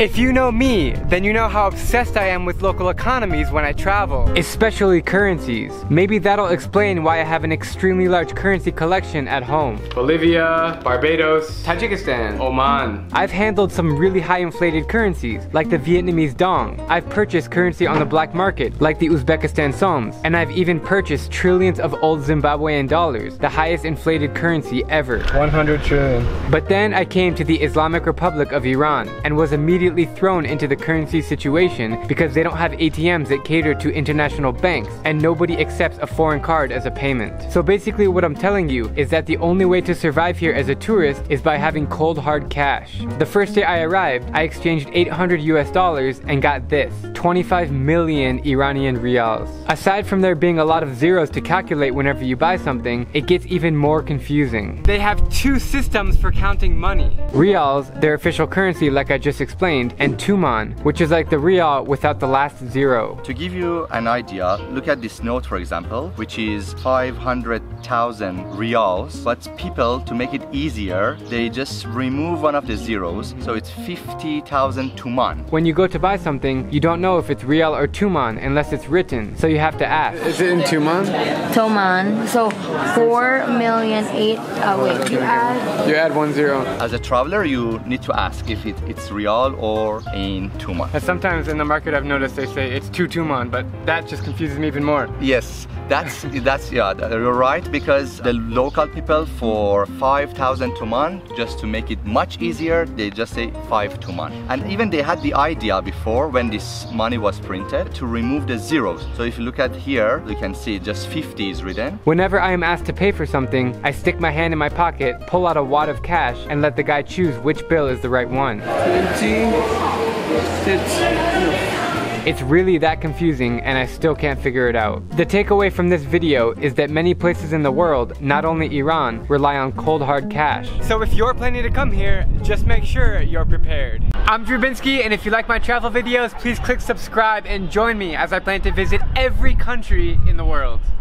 If you know me, then you know how obsessed I am with local economies when I travel, especially currencies. Maybe that'll explain why I have an extremely large currency collection at home. Bolivia, Barbados, Tajikistan, Oman. I've handled some really high inflated currencies, like the Vietnamese dong. I've purchased currency on the black market, like the Uzbekistan soms. And I've even purchased trillions of old Zimbabwean dollars, the highest inflated currency ever. 100 trillion. But then I came to the Islamic Republic of Iran and was immediately thrown into the currency situation because they don't have ATMs that cater to international banks and nobody accepts a foreign card as a payment. So basically what I'm telling you is that the only way to survive here as a tourist is by having cold hard cash. The first day I arrived, I exchanged $800 and got this, 25 million Iranian Rials. Aside from there being a lot of zeros to calculate whenever you buy something, it gets even more confusing. They have two systems for counting money. Rials, their official currency like I just explained, and Tuman, which is like the Rial without the last zero. To give you an idea, look at this note for example, which is 500,000 Rials, but people, to make it easier, they just remove one of the zeros, so it's 50,000 Tuman. When you go to buy something, you don't know if it's Rial or Tuman unless it's written, so you have to ask. Is it in Tuman? Tuman, so 4,000,008, wait, you add 1 0. As a traveler, you need to ask if it's Rial or in Tuman. And sometimes in the market I've noticed they say it's 2 Tuman, but that just confuses me even more. Yes, that's yeah, you're right, because the local people for 5,000 Tuman, just to make it much easier, they just say 5 Tuman. And even they had the idea before, when this money was printed, to remove the zeros. So if you look at here, you can see just 50 is written. Whenever I am asked to pay for something, I stick my hand in my pocket, pull out a wad of cash, and let the guy choose which bill is the right one. It's really that confusing and I still can't figure it out. The takeaway from this video is that many places in the world, not only Iran, rely on cold hard cash. So if you're planning to come here, just make sure you're prepared. I'm Drubinski, and if you like my travel videos, please click subscribe and join me as I plan to visit every country in the world.